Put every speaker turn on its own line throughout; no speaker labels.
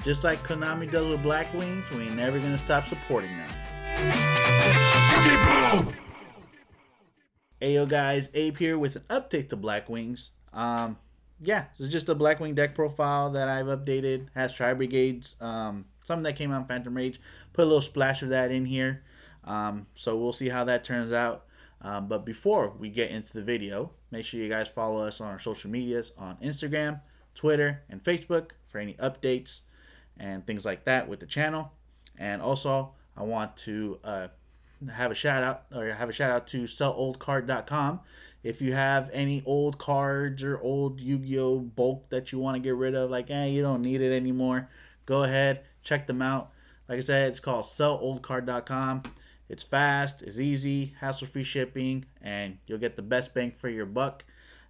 Just like Konami does with Blackwings, we ain't never gonna stop supporting them. Hey yo guys, Abe here with an update to Blackwings. Yeah, this is just a Blackwing deck profile that I've updated. Has Tri-Brigades, something that came out in Phantom Rage. Put a little splash of that in here. So we'll see how that turns out. But before we get into the video, make sure you guys follow us on our social medias on Instagram, Twitter, and Facebook for any updates and things like that with the channel. And also, I want to have a shout out to selloldcard.com. If you have any old cards or old Yu-Gi-Oh bulk that you want to get rid of, like you don't need it anymore, go ahead, check them out. Like I said, it's called selloldcard.com. It's fast, it's easy, hassle-free shipping, and you'll get the best bang for your buck.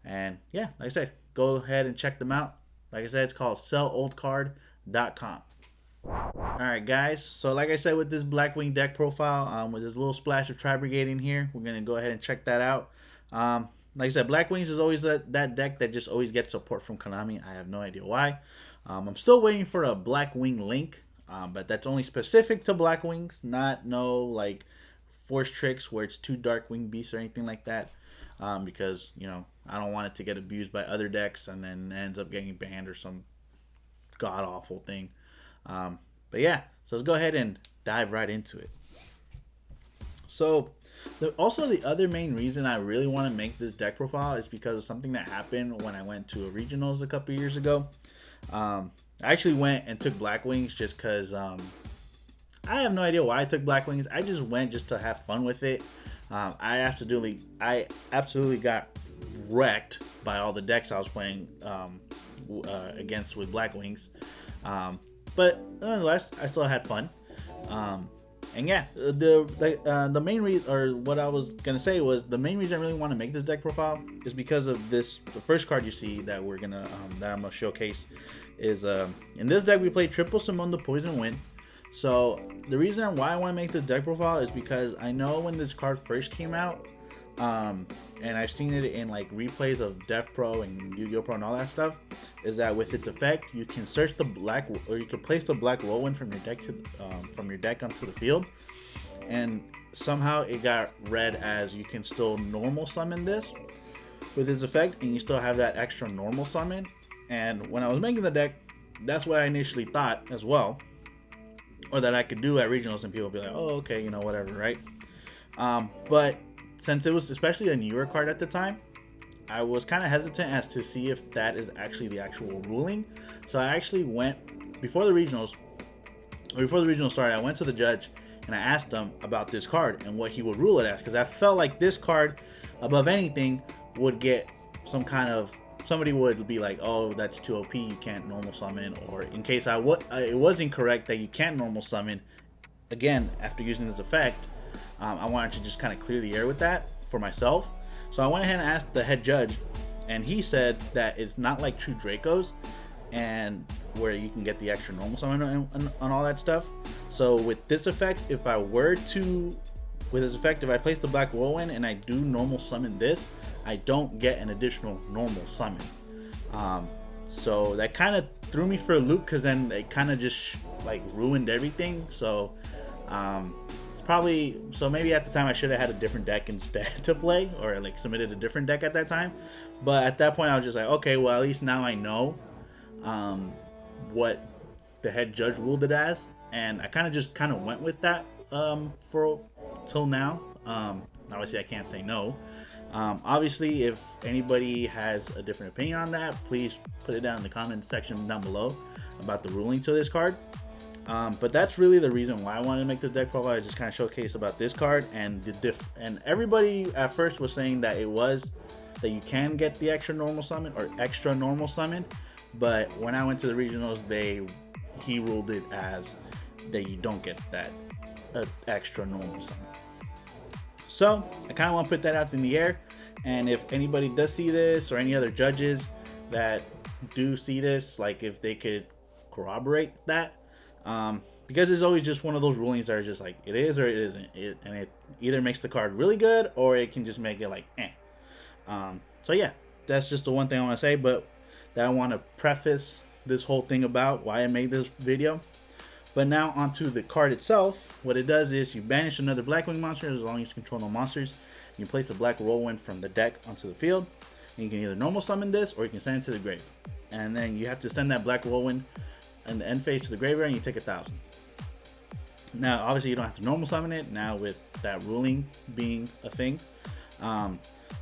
And yeah, like I said, go ahead and check them out. Like I said, it's called selloldcard.com. Alright guys, so like I said with this Blackwing deck profile, with this little splash of Tri-Brigade in here, we're going to go ahead and check that out. Like I said, Blackwings is always that deck that just always gets support from Konami. I have no idea why. I'm still waiting for a Blackwing link, but that's only specific to Blackwings, not no like Force Tricks where it's 2 Darkwing Beasts or anything like that, because, you know, I don't want it to get abused by other decks and then ends up getting banned or some god-awful thing. But yeah, so let's go ahead and dive right into it. So also the other main reason I really want to make this deck profile is because of something that happened when I went to a regionals a couple years ago. I actually went and took Blackwings just because I have no idea why I took Blackwings. I just went just to have fun with it. I absolutely got wrecked by all the decks I was playing against with Blackwings. But nonetheless, I still had fun. And yeah, the main reason, or what I was gonna say was the main reason I really want to make this deck profile is because of this. The first card you see that we're gonna that I'm gonna showcase is in this deck we play Triple Summon the Poison Wind. So the reason why I want to make this deck profile is because I know when this card first came out, and I've seen it in like replays of Death Pro and Yu-Gi-Oh Pro and all that stuff, is that with its effect you can search the black, or you can place the black whirlwind from your deck onto the field, and somehow it got read as you can still normal summon this with its effect, and you still have that extra normal summon. And when I was making the deck, that's what I initially thought as well, or that I could do at regionals, and people would be like, oh okay, you know, whatever, right? But since it was especially a newer card at the time, I was kind of hesitant as to see if that is actually the actual ruling. So I actually went before the regionals started. I went to the judge and I asked him about this card and what he would rule it as, because I felt like this card, above anything, would get some kind of, somebody would be like, oh, that's too OP, you can't normal summon, or in case it was incorrect that you can't normal summon again after using this effect. I wanted to just kind of clear the air with that for myself. So I went ahead and asked the head judge, and he said that it's not like True Dracos, and where you can get the extra normal summon and all that stuff. So with this effect, if I place the Black Whirlwind and I do normal summon this, I don't get an additional normal summon. So that kind of threw me for a loop, because then it kind of just like ruined everything. So so maybe at the time I should have had a different deck instead to play, or like submitted a different deck at that time. But at that point I was just like, okay, well, at least now I know what the head judge ruled it as, and I kind of went with that for till now. Obviously I can't say no. Obviously, if anybody has a different opinion on that, please put it down in the comment section down below about the ruling to this card. But that's really the reason why I wanted to make this deck profile. I just kind of showcase about this card, and and everybody at first was saying that that you can get the extra normal summon or extra normal summon, but when I went to the regionals, he ruled it as that you don't get that extra normal summon. So I kind of want to put that out in the air, and if anybody does see this, or any other judges that do see this, like if they could corroborate that. Because it's always just one of those rulings that are just like, it is or it isn't. And it either makes the card really good, or it can just make it like, eh. So yeah, that's just the one thing I want to say, but that I want to preface this whole thing about, why I made this video. But now onto the card itself. What it does is you banish another Blackwing monster as long as you control no monsters. You place a black whirlwind from the deck onto the field. And you can either normal summon this or you can send it to the grave. And then you have to send that black whirlwind in the end phase to the graveyard and you take 1,000. Now obviously you don't have to normal summon it now with that ruling being a thing.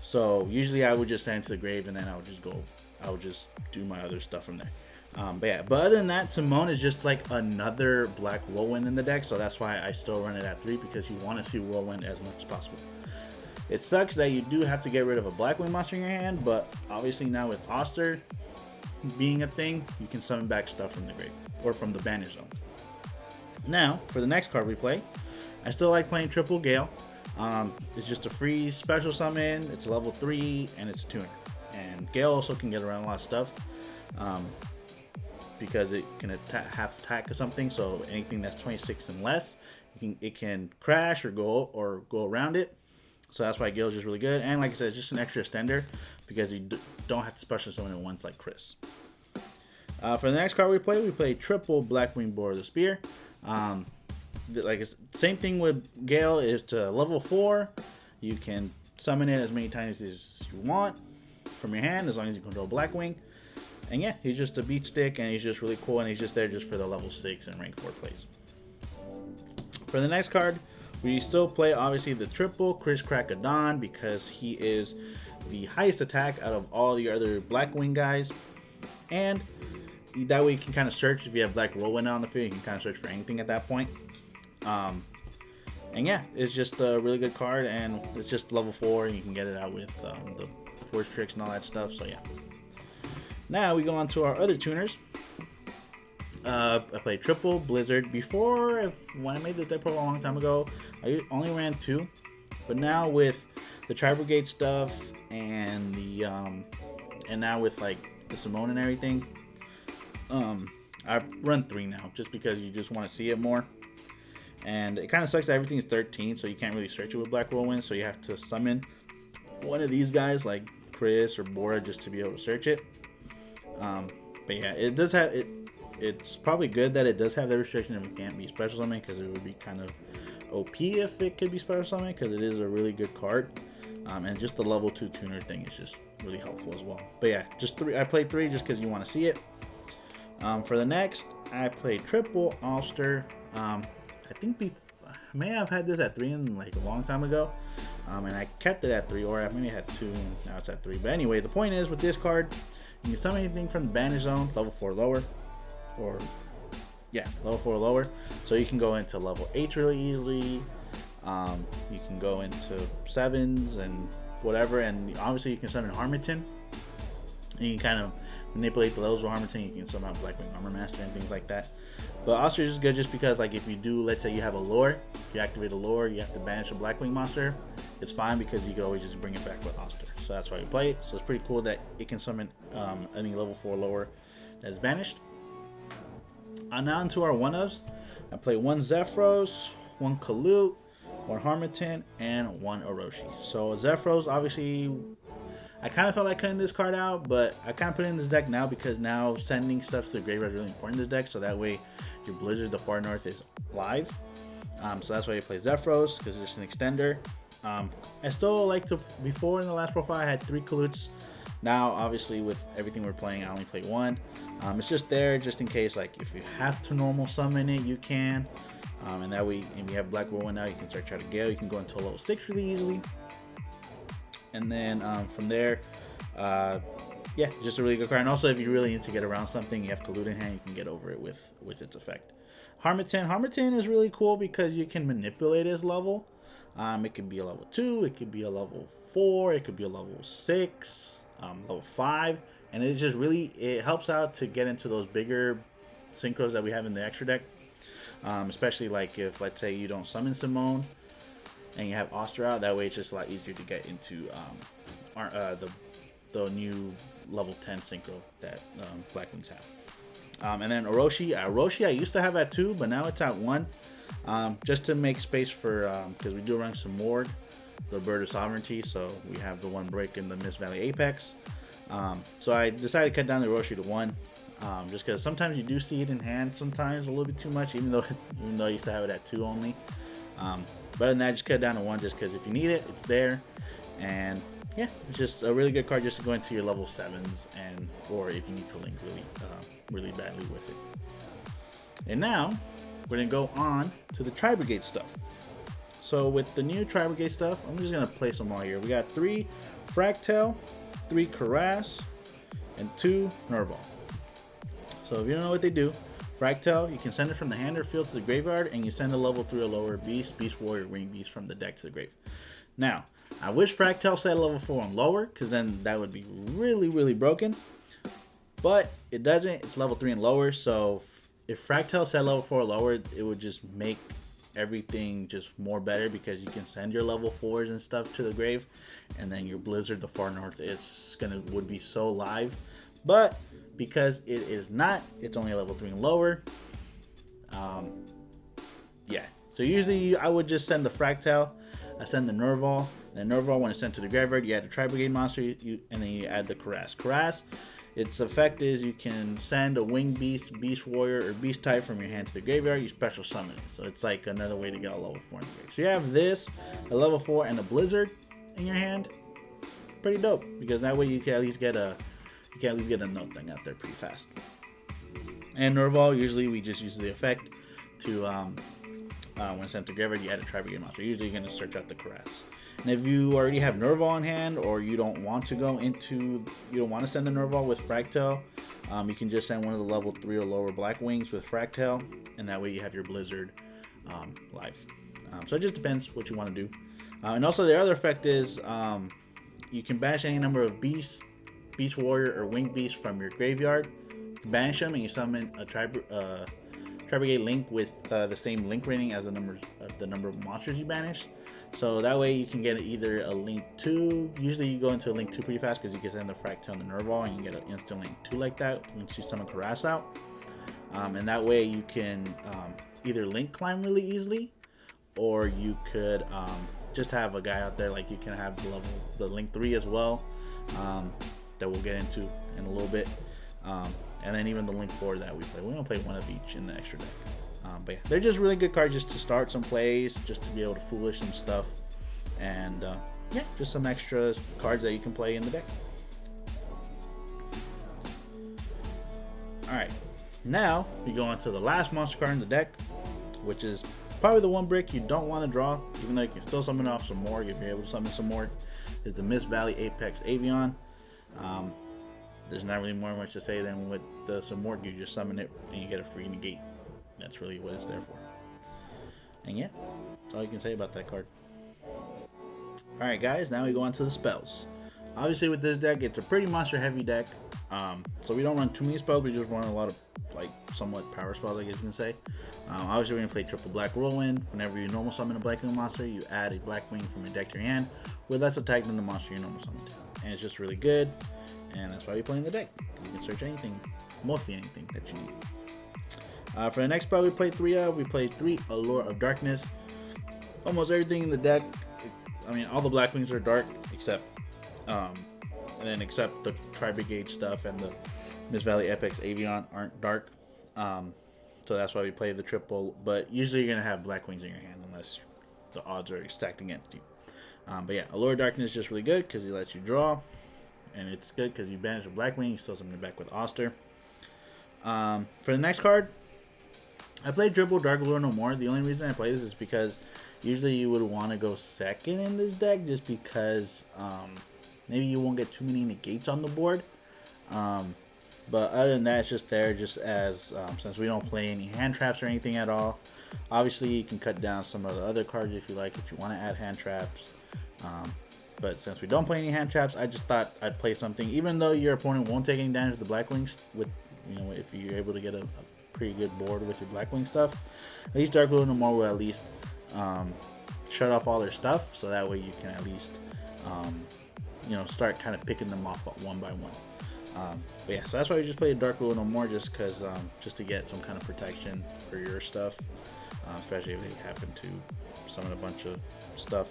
So usually I would just send it to the grave and then I would just do my other stuff from there. But other than that, Simone is just like another black whirlwind in the deck, so that's why I still run it at 3, because you want to see whirlwind as much as possible. It sucks that you do have to get rid of a Blackwing monster in your hand, but obviously now with Oster being a thing, you can summon back stuff from the grave or from the banish zone. Now for the next card we play, I still like playing Triple Gale. It's just a free special summon. It's level 3 and it's a tuner. And Gale also can get around a lot of stuff. Because it can half attack or something, so anything that's 26 and less, it can crash or go around it. So that's why Gale is just really good. And like I said, it's just an extra extender because you don't have to special summon it once like Chris. For the next card we play triple Blackwing Boar of the Spear. Like same thing with Gale, is to level 4. You can summon it as many times as you want from your hand as long as you control Blackwing. And yeah, he's just a beat stick and he's just really cool, and he's just there just for the level 6 and rank 4 plays. For the next card, we still play obviously the triple Chris Crackadon because he is the highest attack out of all the other Blackwing guys. And that way you can kind of search if you have Black Whirlwind on the field, you can kind of search for anything at that point. And yeah, it's just a really good card, and it's just level 4 and you can get it out with the force tricks and all that stuff, so yeah. Now we go on to our other tuners. I played triple Blizzard. Before, when I made this deck profile a long time ago, I only ran 2. But now with the Tri-Brigade stuff and the and now with like the Simone and everything, I run 3 now just because you just want to see it more. And it kind of sucks that everything is 13, so you can't really search it with Black Whirlwind. So you have to summon one of these guys like Chris or Bora just to be able to search it. But yeah, it does have it. It's probably good that it does have the restriction if it can't be special summon, because it would be kind of OP if it could be special summon, because it is a really good card. And just the level 2 tuner thing is just really helpful as well. But yeah, just 3. I played 3 just because you want to see it. For the next, I played triple Ulster. I think I may have had this at 3 in like a long time ago. And I kept it at 3, or I maybe had 2, and now it's at 3. But anyway, the point is with this card, you can summon anything from the banish zone, level 4 lower, or yeah, level 4 lower. So you can go into level 8 really easily. You can go into 7s and whatever, and obviously you can summon Harmattan. And you can kind of manipulate the levels of Harmattan. You can summon Blackwing Armor Master and things like that. But Oster is good just because, like, if you do, let's say you have a lure, if you activate a lure, you have to banish a Blackwing monster. It's fine because you can always just bring it back with Oster. So that's why we play it. So it's pretty cool that it can summon any level 4 lower that is banished. Now into our one-ofs. I play 1 Zephyros, 1 Kalut, 1 Harmattan, and 1 Orochi. So Zephyros, obviously, I kind of felt like cutting this card out, but I kind of put it in this deck now because now sending stuff to the graveyard is really important in this deck, so that way your Blizzard, the Far North, is live. So that's why you play Zephyros, because it's just an extender. I still like to, before in the last profile I had 3 Kaluts. Now obviously with everything we're playing, I only play 1. It's just there just in case, like if you have to normal summon it, you can. And that way, if you have Black Whirlwind now, you can start trying to Gale. You can go into level 6 really easily. And then from there, yeah, just a really good card. And also, if you really need to get around something, you have Kalut in hand, you can get over it with its effect. Harmattan is really cool because you can manipulate his level. It could be a level 2, it could be a level 4, it could be a level 6, level 5. And it just really, it helps out to get into those bigger synchros that we have in the extra deck. Especially like if, let's say, you don't summon Simone and you have Oster out, that way it's just a lot easier to get into the new level 10 synchro that Blackwings have. And then Orochi I used to have at 2, but now it's at 1, just to make space for, because we do run some Morg, the Bird of Sovereignty, so we have the 1 break in the Mist Valley Apex. So I decided to cut down the Orochi to 1. just because sometimes you do see it in hand, sometimes a little bit too much, even though I used to have it at 2 only. But other than that, just cut it down to 1, just because if you need it, it's there. And yeah, it's just a really good card just to go into your level 7s, and or if you need to link really badly with it. And now we're gonna go on to the Tri-Brigade stuff. So with the new Tri-Brigade stuff, I'm just gonna place them all here. We got 3 Fractal, 3 Karas, and 2 Nerval. So if you don't know what they do, Fractal, you can send it from the hand or field to the graveyard, and you send a level 3 or lower beast, beast warrior, wing beast from the deck to the grave. Now, I wish Fractal said level 4 and lower, because then that would be really broken. But it doesn't. It's level 3 and lower. So if Fractal said level 4 or lower, it would just make everything just more better, because you can send your level 4s and stuff to the grave, and then your Blizzard, the Far North, would be so live. But because it is not, it's only a level 3 and lower. Yeah. So usually I would just send the Fractal. I send the Nerval. The Nerval, when it's sent to the graveyard, you add the Tri-Brigade monster, and then you add the Karas. Karas, its effect is you can send a wing beast, beast warrior, or beast type from your hand to the graveyard. You special summon it. So it's like another way to get a level 4 in the grave. So you have this, a level 4, and a Blizzard in your hand. Pretty dope, because that way you can at least get a note thing out there pretty fast. And Nerval, usually we just use the effect to when sent to graveyard, you add a Tri-Brigade monster. Usually you're going to search out the Karas. And if you already have Nerval in hand, or you don't want to send the Nerval with Fractal, you can just send one of the level 3 or lower Blackwings with Fractal, and that way you have your Blizzard live. So it just depends what you want to do. And also the other effect is you can banish any number of beasts, beast warrior, or winged beast from your graveyard. You can banish them, and you summon a Tri-Brigade link with the same link rating as the number of monsters you banish. So that way you can get either a link 2. Usually you go into a link 2 pretty fast, because you can send the Fractal and the Nerval, and you get an instant link 2 like that once you summon Karas out. And that way you can either link climb really easily, or you could just have a guy out there, like you can have the link 3 as well, that we'll get into in a little bit. And then even the link 4 that we play. We're going to play one of each in the extra deck. But yeah, they're just really good cards just to start some plays, just to be able to foolish some stuff. And yeah, just some extra cards that you can play in the deck. Alright, now we go on to the last monster card in the deck, which is probably the one brick you don't want to draw, even though you can still summon off some more if you're able to summon some more, is the Mist Valley Apex Avian. There's not really more much to say than with some more, you just summon it and you get a free negate. That's really what it's there for. And yeah, that's all you can say about that card. Alright guys, now we go on to the spells. Obviously with this deck, it's a pretty monster heavy deck. So we don't run too many spells, we just run a lot of like somewhat power spells, I guess you can say. Obviously we're going to play triple black whirlwind. Whenever you normal summon a Blackwing monster, you add a Blackwing from your deck to your hand with less attack than the monster you normal summon to. And it's just really good, and that's why we play in the deck. You can search anything, mostly anything that you need. For the next spell we played 3 of, we played 3 Allure of Darkness. Almost everything in the deck, I mean all the Blackwings are dark except the Tri-Brigade stuff and the Mist Valley Apex Avian aren't dark. So that's why we play the triple, but usually you're going to have Blackwings in your hand unless the odds are stacked against you. But yeah, Allure of Darkness is just really good because he lets you draw, and it's good because you banish a Blackwing, you still summon it back with Oster. For the next card, I played Dribble Dark Allure No More. The only reason I play this is because usually you would want to go second in this deck just because maybe you won't get too many negates on the board. But other than that, it's just there just as since we don't play any hand traps or anything at all. Obviously, you can cut down some of the other cards if you like, if you want to add hand traps. But since we don't play any hand traps, I just thought I'd play something. Even though your opponent won't take any damage to the Blackwings, with if you're able to get a pretty good board with your Blackwing stuff, at least Dark Allure No More will at least shut off all their stuff, so that way you can at least start kind of picking them off one by one. But yeah, so that's why we just played Dark Allure No More, just because just to get some kind of protection for your stuff, especially if they happen to summon a bunch of stuff.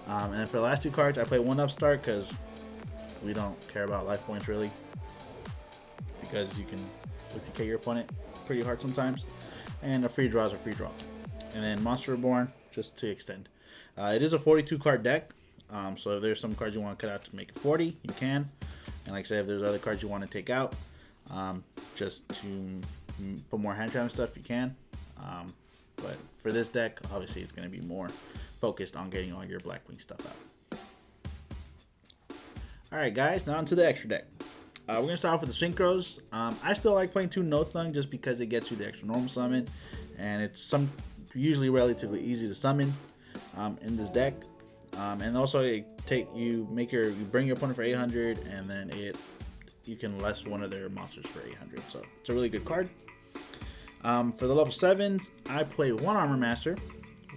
And then for the last 2 cards, I played 1 Upstart because we don't care about life points really, because you can with DK your opponent pretty hard sometimes. And a free draw is a free draw. And then Monster Reborn, just to extend. It is a 42 card deck, so if there's some cards you want to cut out to make it 40, you can. And like I said, if there's other cards you want to take out, just to put more hand trap and stuff, you can. But for this deck, obviously it's going to be more focused on getting all your Blackwing stuff out. Alright guys, now onto the extra deck. We're going to start off with the Synchros. I still like playing 2 No Thung just because it gets you the extra normal summon. And it's usually relatively easy to summon in this deck. And also you bring your opponent for 800, and then you can less one of their monsters for 800. So it's a really good card. For the level 7s, I play 1 Armor Master,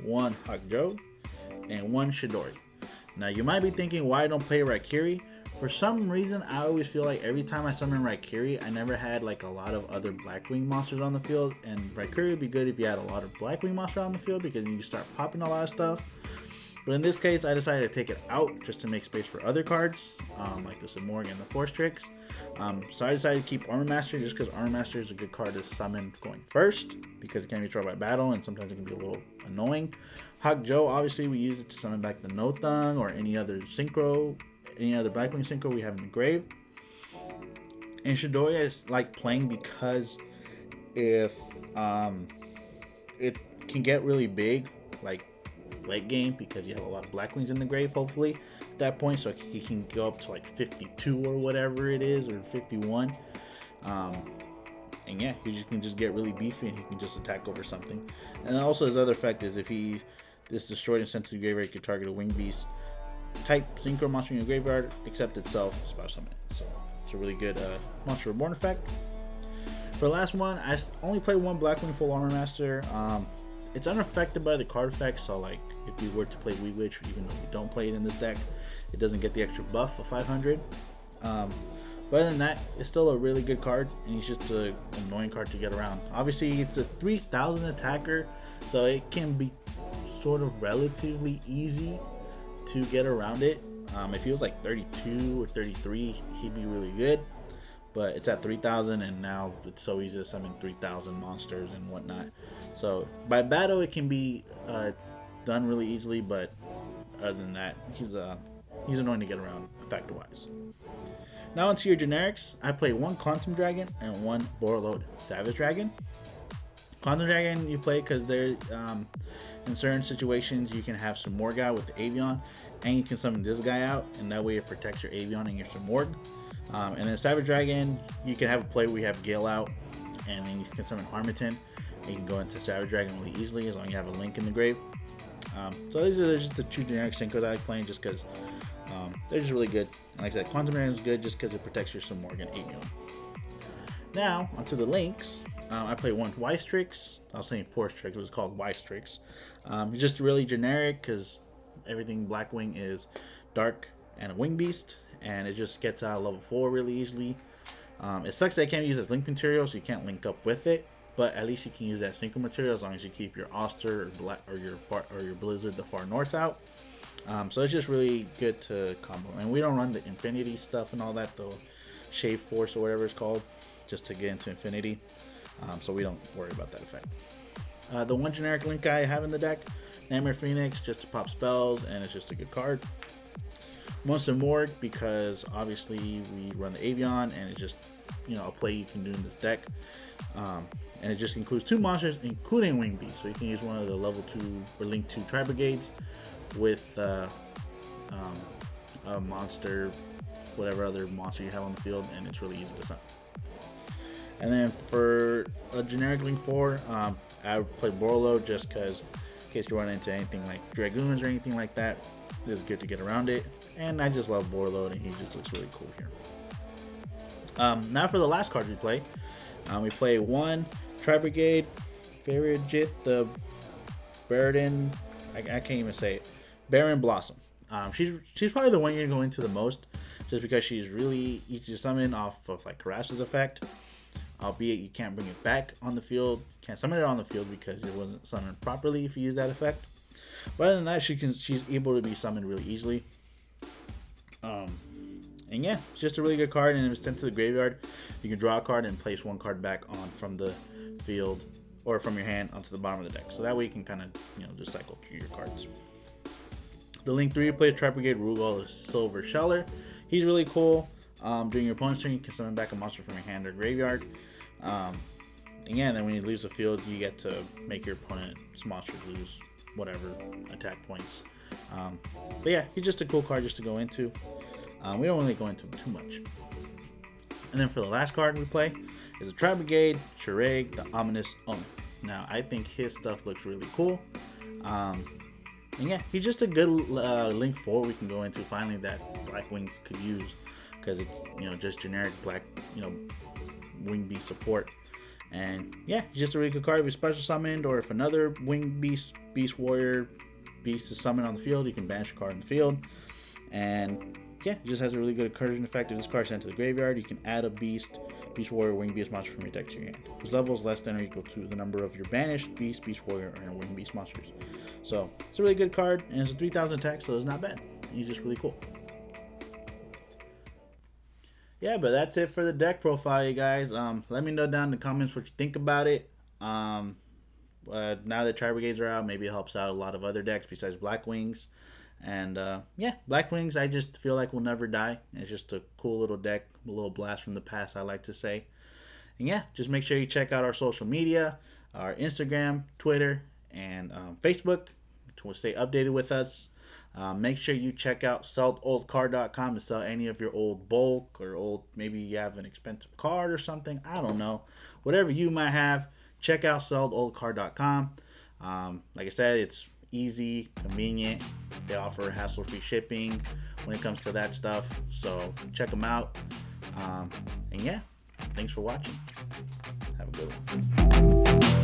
1 yugioh, and 1 Chidori. Now you might be thinking why I don't play Raikiri. For some reason, I always feel like every time I summon Raikiri, I never had like a lot of other Blackwing monsters on the field. And Raikiri would be good if you had a lot of Blackwing monsters on the field because you start popping a lot of stuff. But in this case, I decided to take it out just to make space for other cards, like the Simorg and the Force Tricks. So I decided to keep Armor Master just because Armor Master is a good card to summon going first because it can be destroyed by battle and sometimes it can be a little annoying. yugioh, obviously we use it to summon back the No Thung or any other Synchro, any other Blackwing Synchro we have in the grave. And Chidori is like playing because if it can get really big, like late game, because you have a lot of Blackwings in the grave hopefully at that point, so he can go up to like 52 or whatever it is, or 51, and yeah, he can just get really beefy and he can just attack over something. And also his other effect is if this destroyed and sent to the graveyard, you can target a winged beast type Synchro monster in your graveyard except itself, special summon it. So it's a really good Monster Reborn effect. For the last one, I only play 1 Blackwing Full Armor Master. It's unaffected by the card effects, so like if you were to play Witch, even though we don't play it in this deck, it doesn't get the extra buff of 500. But other than that, it's still a really good card, and it's just an annoying card to get around. Obviously, it's a 3000 attacker, so it can be sort of relatively easy to get around it. If he was like 32 or 33, he'd be really good. But it's at 3000, and now it's so easy to summon 3000 monsters and whatnot. So by battle, it can be done really easily, but other than that, he's annoying to get around effect wise. Now onto your generics. I play 1 Quantum Dragon and 1 Borreload Savage Dragon. Quantum Dragon you play because they're in certain situations you can have Simorg with the Avion, and you can summon this guy out, and that way it protects your Avion and your Simorg. And then Savage Dragon, you can have a play where you have Gale out, and then you can summon Harmattan, and you can go into Savage Dragon really easily as long as you have a Link in the grave. So these are just the 2 generic Synchros that I like playing just because they're just really good. And like I said, Quantum Dragon is good just because it protects your Simorg and Avion. Now, onto the links. I play 1 Ystrix. I was saying Force Tricks, it was called Ystrix. Just really generic because everything Blackwing is dark and a Wing Beast, and it just gets out of level 4 really easily. It sucks that I can't use as link material, so you can't link up with it, but at least you can use that Synchro material as long as you keep your Oster or your Blizzard the Far North out. So it's just really good to combo. And we don't run the Infinity stuff and all that, the Shave Force or whatever it's called, just to get into Infinity. So we don't worry about that effect. The 1 generic link I have in the deck, Nightmare Phoenix, just to pop spells, and it's just a good card. 1 Simorg because obviously we run the Avion, and it's just a play you can do in this deck. And it just includes 2 monsters, including Wing Beast. So you can use one of the level 2 or link 2 Tri-Brigades with a monster, whatever other monster you have on the field, and it's really easy to summon. And then for a generic link 4, I would play Borreload just because in case you run into anything like Dragoons or anything like that, this is good to get around it. And I just love Borreload, and he just looks really cool here. Now for the last card we play 1 Tri-Brigade, Farigit, the Baron, I can't even say it, Baron Blossom. She's probably the one you're going to go into the most, just because she's really easy to summon off of like Harass's effect. Albeit you can't bring it back on the field, you can't summon it on the field because it wasn't summoned properly if you use that effect. But other than that, she's able to be summoned really easily. And yeah, it's just a really good card, and if it's sent to the graveyard, you can draw a card and place one card back on from the field or from your hand onto the bottom of the deck. So that way you can kind of, just cycle through your cards. The Link 3 plays Tri-Brigade Rugal, Silver Sheller. He's really cool. During your opponent's turn, you can summon back a monster from your hand or graveyard. And then when he leaves the field, you get to make your opponent's monsters lose whatever attack points. But yeah, he's just a cool card just to go into. We don't really go into him too much. And then for the last card we play is a Tri-Brigade, Shireg, the Ominous Owner. Now, I think his stuff looks really cool. And yeah, he's just a good Link 4 we can go into finally that Blackwings could use, because it's, just generic black, Wing Beast support. And yeah, he's just a really good card if he's special summoned, or if another Wing Beast, Beast Warrior Beast is summoned on the field, you can banish a card in the field. And yeah, he just has a really good incursion effect. If this card is sent to the graveyard, you can add a Beast Warrior, Wing Beast monster from your deck to your hand, whose level is less than or equal to the number of your banished Beast Warrior, or Wing Beast monsters. So it's a really good card, and it's a 3,000 attack, so it's not bad. He's just really cool. Yeah, but that's it for the deck profile, you guys. Let me know down in the comments what you think about it. Now that Tri-Brigades are out, maybe it helps out a lot of other decks besides Blackwings. And yeah, Blackwings, I just feel like will never die. It's just a cool little deck, a little blast from the past, I like to say. And yeah, just make sure you check out our social media, our Instagram, Twitter, and Facebook to stay updated with us. Make sure you check out selloldcard.com to sell any of your old bulk, or maybe you have an expensive card or something. I don't know. Whatever you might have, check out selloldcard.com. Like I said, it's easy, convenient. They offer hassle-free shipping when it comes to that stuff. So check them out. And yeah, thanks for watching. Have a good one.